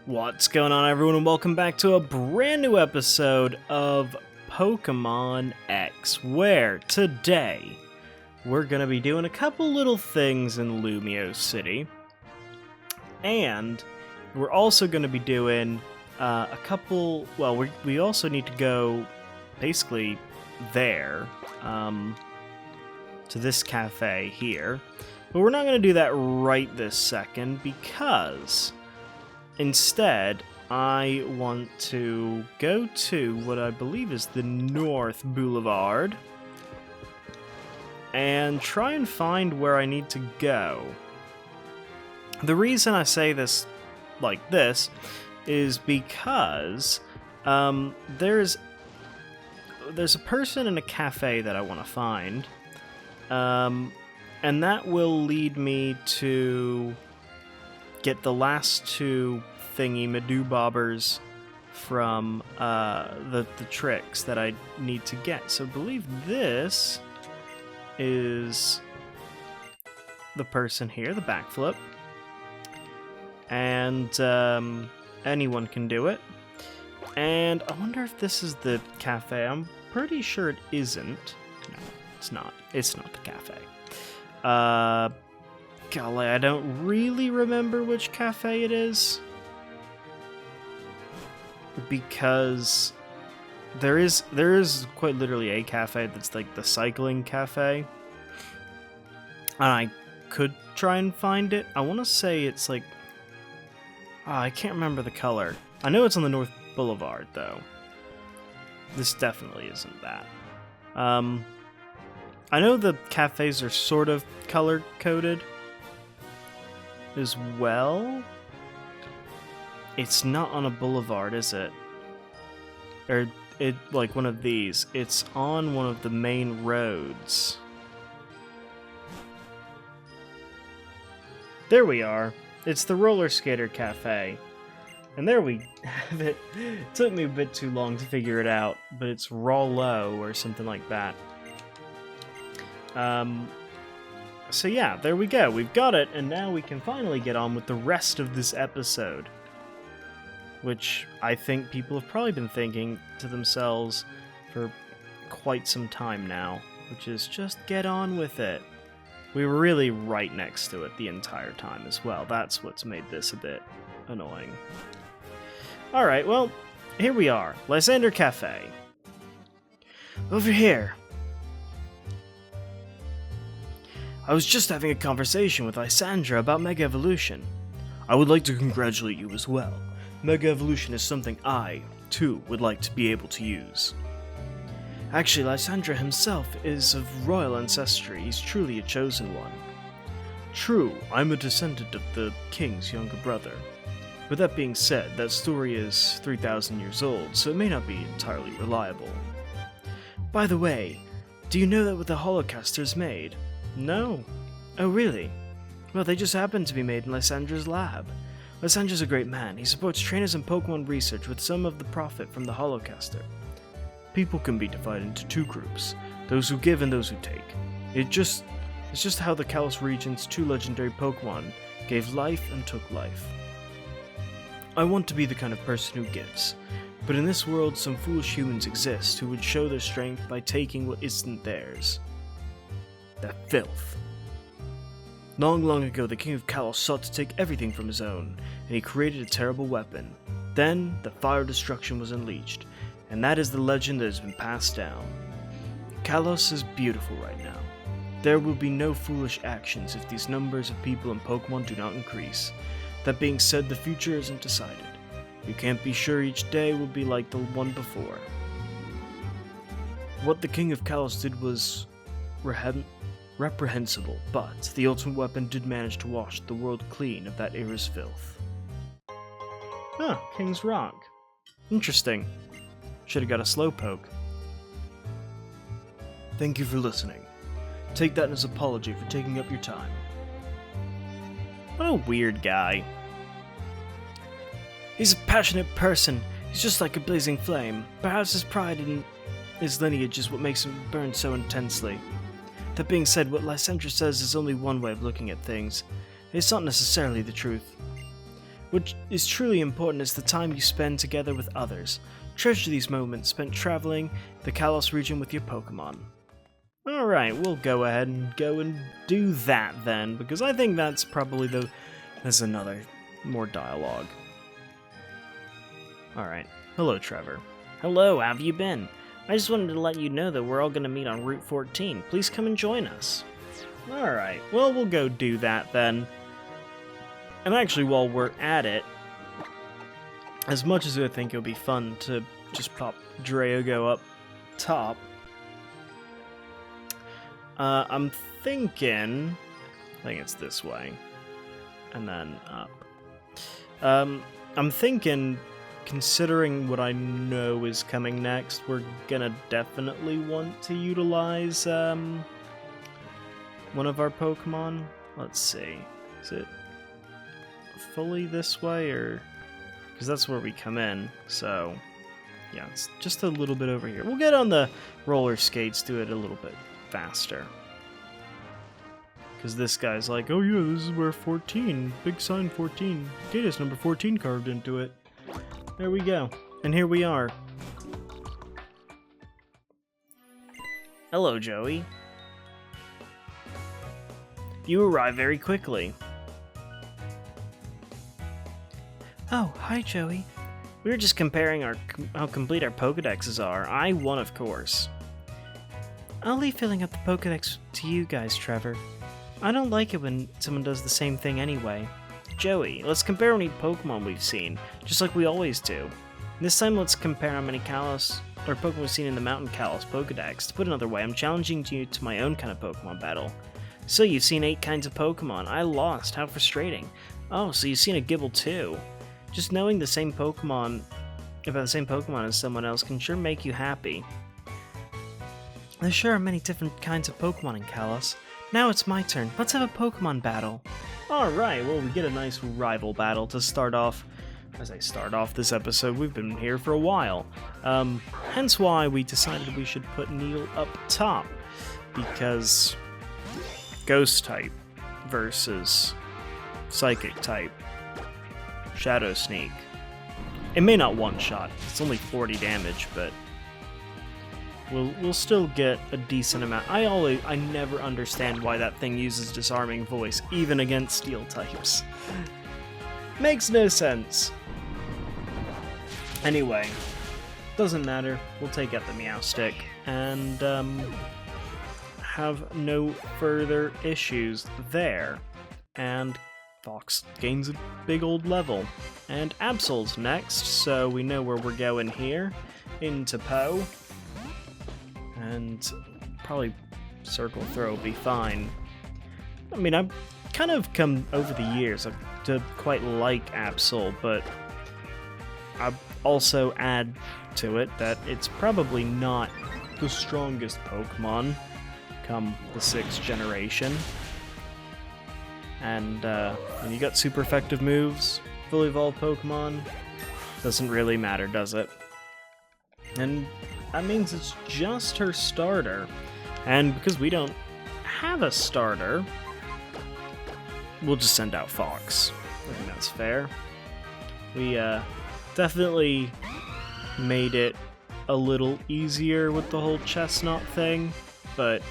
What's going on, everyone, and welcome back to a brand new episode of Pokémon X, where today we're going to be doing a couple little things in Lumio City, and we're also going to be doing a couple, well, we also need to go basically there, to this cafe here, but we're not going to do that right this second because instead, I want to go to what I believe is the North Boulevard and try and find where I need to go. The reason I say this like this is because there's a person in a cafe that I want to find, and that will lead me to get the last two thingy Madubobbers from the tricks that I need to get. So I believe this is the person here, the backflip. And anyone can do it. And I wonder if this is the cafe. I'm pretty sure it isn't. No, it's not. It's not the cafe. Golly, I don't really remember which cafe it is, because there is quite literally a cafe that's like the cycling cafe, and I could try and find it. I want to say it's like, I can't remember the color. I know it's on the North Boulevard though. This definitely isn't that. I know the cafes are sort of color coded as well. It's not on a boulevard, is it? Or it like one of these. It's on one of the main roads. There we are. It's the Roller Skater Cafe. And there we have it. It took me a bit too long to figure it out, but it's Rollo or something like that. So yeah, there we go. We've got it, and now we can finally get on with the rest of this episode. Which I think people have probably been thinking to themselves for quite some time now, which is just get on with it. We were really right next to it the entire time as well. That's what's made this a bit annoying. Alright, well, here we are. Lysander Cafe. Over here. I was just having a conversation with Lysandra about Mega Evolution. I would like to congratulate you as well. Mega Evolution is something I, too, would like to be able to use. Actually, Lysandra himself is of royal ancestry. He's truly a chosen one. True, I'm a descendant of the king's younger brother. But that being said, that story is 3,000 years old, so it may not be entirely reliable. By the way, do you know that what the Holocaster's made? No. Oh, really? Well, they just happen to be made in Lysandra's lab. Lysandra's a great man. He supports trainers and Pokemon research with some of the profit from the Holocaster. People can be divided into two groups, those who give and those who take. It's just how the Kalos region's two legendary Pokemon gave life and took life. I want to be the kind of person who gives, but in this world some foolish humans exist who would show their strength by taking what isn't theirs. That filth. Long, long ago, the King of Kalos sought to take everything from his own, and he created a terrible weapon. Then, the fire of destruction was unleashed, and that is the legend that has been passed down. Kalos is beautiful right now. There will be no foolish actions if these numbers of people and Pokemon do not increase. That being said, the future isn't decided. You can't be sure each day will be like the one before. What the King of Kalos did was reprehensible, but the ultimate weapon did manage to wash the world clean of that era's filth. Huh, King's Rock. Interesting. Should've got a Slowpoke. Thank you for listening. Take that as an apology for taking up your time. What a weird guy. He's a passionate person. He's just like a blazing flame. Perhaps his pride in his lineage is what makes him burn so intensely. That being said, what Lysandra says is only one way of looking at things. It's not necessarily the truth. What is truly important is the time you spend together with others. Treasure these moments spent traveling the Kalos region with your Pokémon. Alright, we'll go ahead and do that then, because I think that's probably there's another, more dialogue. Alright, hello Trevor. Hello, how have you been? I just wanted to let you know that we're all going to meet on Route 14. Please come and join us. Alright, well, we'll go do that then. And actually, while we're at it, as much as I think it would be fun to just pop Drago up top, I'm thinking... I think it's this way. And then up. I'm thinking... Considering what I know is coming next, we're gonna definitely want to utilize one of our Pokemon. Let's see. Is it fully this way, or... Because that's where we come in, so... Yeah, it's just a little bit over here. We'll get on the roller skates, do it a little bit faster. Because this guy's like, oh yeah, this is where 14, big sign 14, gate is number 14 carved into it. There we go. And here we are. Hello, Joey. You arrived very quickly. Oh, hi, Joey. We were just comparing how complete our Pokedexes are. I won, of course. I'll leave filling up the Pokedex to you guys, Trevor. I don't like it when someone does the same thing anyway. Joey, let's compare how many Pokemon we've seen, just like we always do. This time let's compare how many Kalos, or Pokemon we've seen in the Mountain Kalos Pokedex. To put another way, I'm challenging you to my own kind of Pokemon battle. So you've seen 8 kinds of Pokemon. I lost, how frustrating. Oh, so you've seen a Gibble too. Just knowing the same Pokemon, about the same Pokemon as someone else can sure make you happy. There sure are many different kinds of Pokemon in Kalos. Now it's my turn. Let's have a Pokemon battle. Alright, well, we get a nice rival battle to start off. As I start off this episode, we've been here for a while. Hence why we decided we should put Neil up top. Because Ghost type versus Psychic type. Shadow Sneak. It may not one-shot. It's only 40 damage, but we'll still get a decent amount. I never understand why that thing uses Disarming Voice, even against Steel types. Makes no sense. Anyway, doesn't matter. We'll take out the Meowstic and have no further issues there. And Fox gains a big old level. And Absol's next, so we know where we're going here. Into Poe. And probably Circle Throw will be fine. I mean, I've kind of come over the years to quite like Absol, but I also add to it that it's probably not the strongest Pokemon come the 6th generation. And when you got super effective moves, fully evolved Pokemon, doesn't really matter, does it? And that means it's just her starter. And because we don't have a starter, we'll just send out Fox. I think that's fair. We definitely made it a little easier with the whole Chestnut thing, but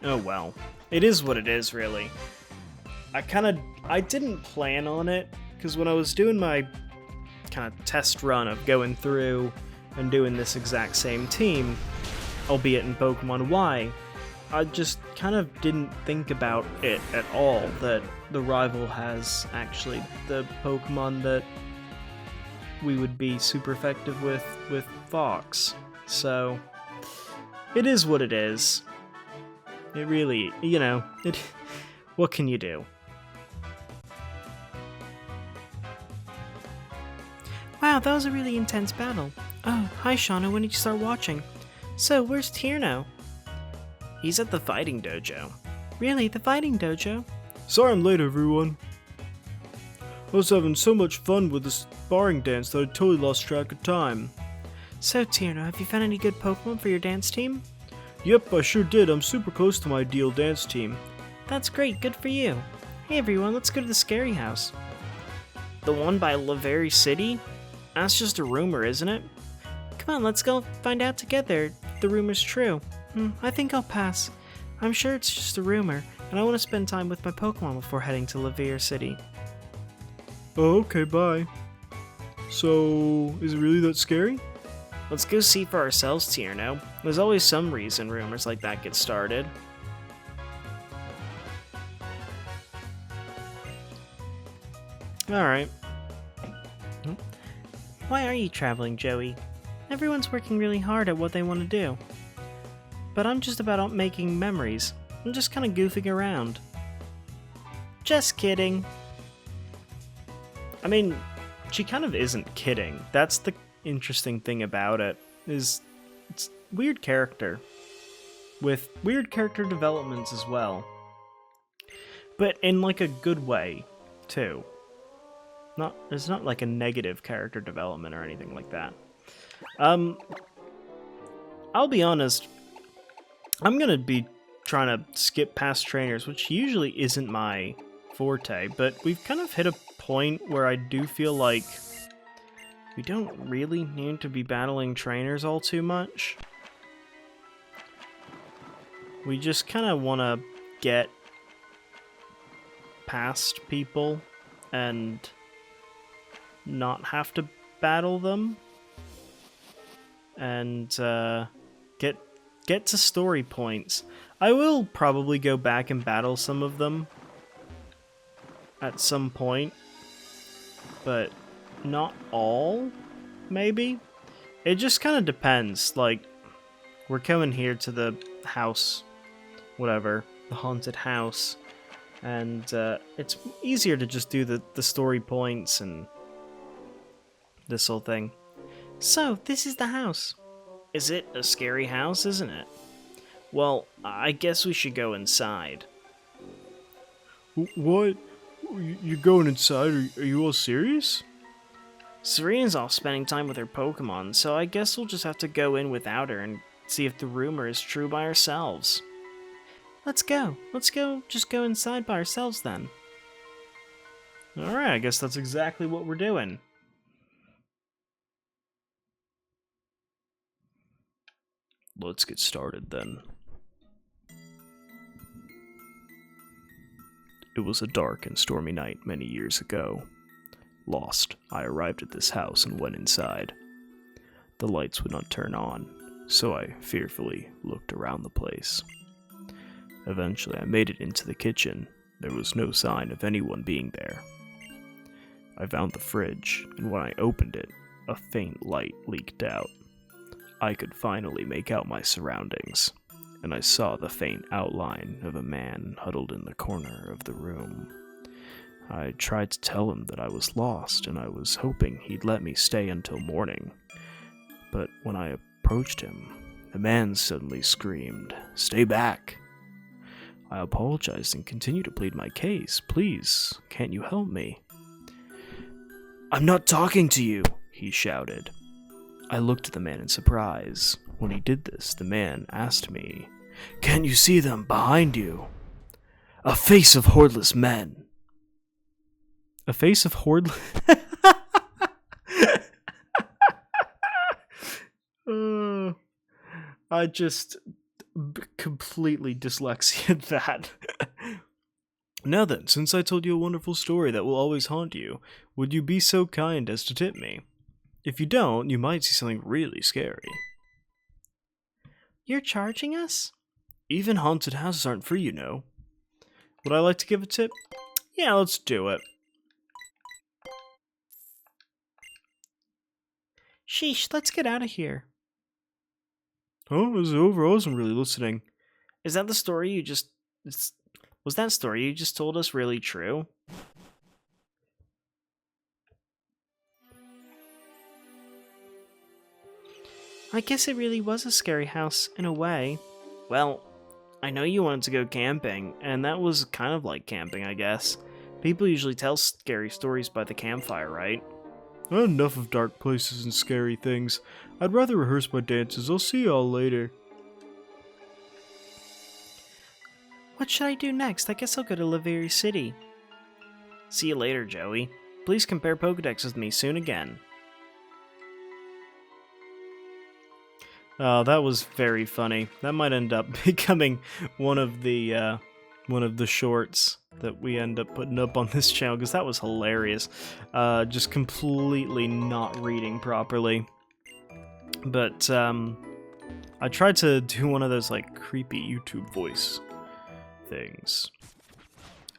oh well. It is what it is, really. I didn't plan on it, because when I was doing my kind of test run of going through and doing this exact same team, albeit in Pokemon Y, I just kind of didn't think about it at all, that the rival has actually the Pokemon that we would be super effective with Fox. So, it is what it is. It really, what can you do? Wow, that was a really intense battle. Oh, hi Shauna, when did you start watching? So, where's Tierno? He's at the fighting dojo. Really, the fighting dojo? Sorry I'm late, everyone. I was having so much fun with the sparring dance that I totally lost track of time. So, Tierno, have you found any good Pokemon for your dance team? Yep, I sure did. I'm super close to my ideal dance team. That's great, good for you. Hey everyone, let's go to the scary house. The one by Lavery City? That's just a rumor, isn't it? Come on, let's go find out together if the rumor's true. I think I'll pass. I'm sure it's just a rumor, and I want to spend time with my Pokemon before heading to Lavery City. Oh, okay, bye. So, is it really that scary? Let's go see for ourselves, Tierno. There's always some reason rumors like that get started. Alright. Why are you traveling, Joey? Everyone's working really hard at what they want to do. But I'm just about making memories. I'm just kind of goofing around. Just kidding. I mean, she kind of isn't kidding. That's the interesting thing about it, is it's weird character. With weird character developments as well. But in like a good way, too. It's not like a negative character development or anything like that. I'll be honest, I'm gonna be trying to skip past trainers, which usually isn't my forte, but we've kind of hit a point where I do feel like we don't really need to be battling trainers all too much. We just kind of want to get past people and not have to battle them, and get to story points. I will probably go back and battle some of them at some point, but not all, maybe? It just kind of depends. Like, we're coming here to the house, whatever, the haunted house, and it's easier to just do the story points and this whole thing. So, this is the house. Is it a scary house, isn't it? Well, I guess we should go inside. What? You're going inside? Are you all serious? Serena's off spending time with her Pokemon, so I guess we'll just have to go in without her and see if the rumor is true by ourselves. Let's go. Just go inside by ourselves then. Alright, I guess that's exactly what we're doing. Let's get started then. It was a dark and stormy night many years ago. Lost, I arrived at this house and went inside. The lights would not turn on, so I fearfully looked around the place. Eventually, I made it into the kitchen. There was no sign of anyone being there. I found the fridge, and when I opened it, a faint light leaked out. I could finally make out my surroundings, and I saw the faint outline of a man huddled in the corner of the room. I tried to tell him that I was lost, and I was hoping he'd let me stay until morning. But when I approached him, the man suddenly screamed, "Stay back!" I apologized and continued to plead my case. "Please, can't you help me?" "I'm not talking to you!" he shouted. I looked at the man in surprise. When he did this, the man asked me, "Can't you see them behind you?" "A face of hordeless men." A face of hordeless... I just completely dyslexiaed that. Now then, since I told you a wonderful story that will always haunt you, would you be so kind as to tip me? If you don't, you might see something really scary. You're charging us? Even haunted houses aren't free, you know. Would I like to give a tip? Yeah, let's do it. Sheesh, let's get out of here. Oh, is it over? I wasn't really listening. Is that the story you just... Was that story you just told us really true? I guess it really was a scary house, in a way. Well, I know you wanted to go camping, and that was kind of like camping, I guess. People usually tell scary stories by the campfire, right? Enough of dark places and scary things. I'd rather rehearse my dances. I'll see y'all later. What should I do next? I guess I'll go to Lavery City. See you later, Joey. Please compare Pokédex with me soon again. Oh, that was very funny. That might end up becoming one of the shorts that we end up putting up on this channel, because that was hilarious. Just completely not reading properly. But I tried to do one of those like creepy YouTube voice things.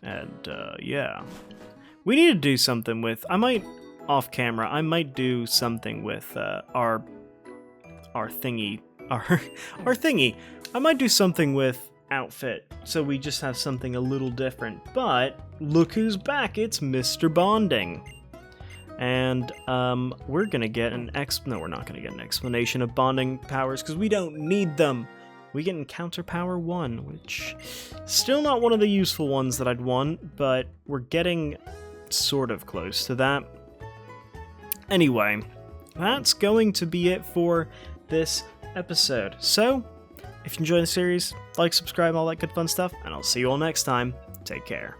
And yeah. We need to do something with, off camera, I might do something with our thingy. Our thingy. I might do something with outfit, so we just have something a little different. But look who's back, it's Mr. Bonding. And we're gonna get no, we're not gonna get an explanation of bonding powers, because we don't need them. We get Encounter Power 1, which still not one of the useful ones that I'd want, but we're getting sort of close to that. Anyway, that's going to be it for this episode. So, if you enjoy the series, like, subscribe, all that good fun stuff, and I'll see you all next time. Take care.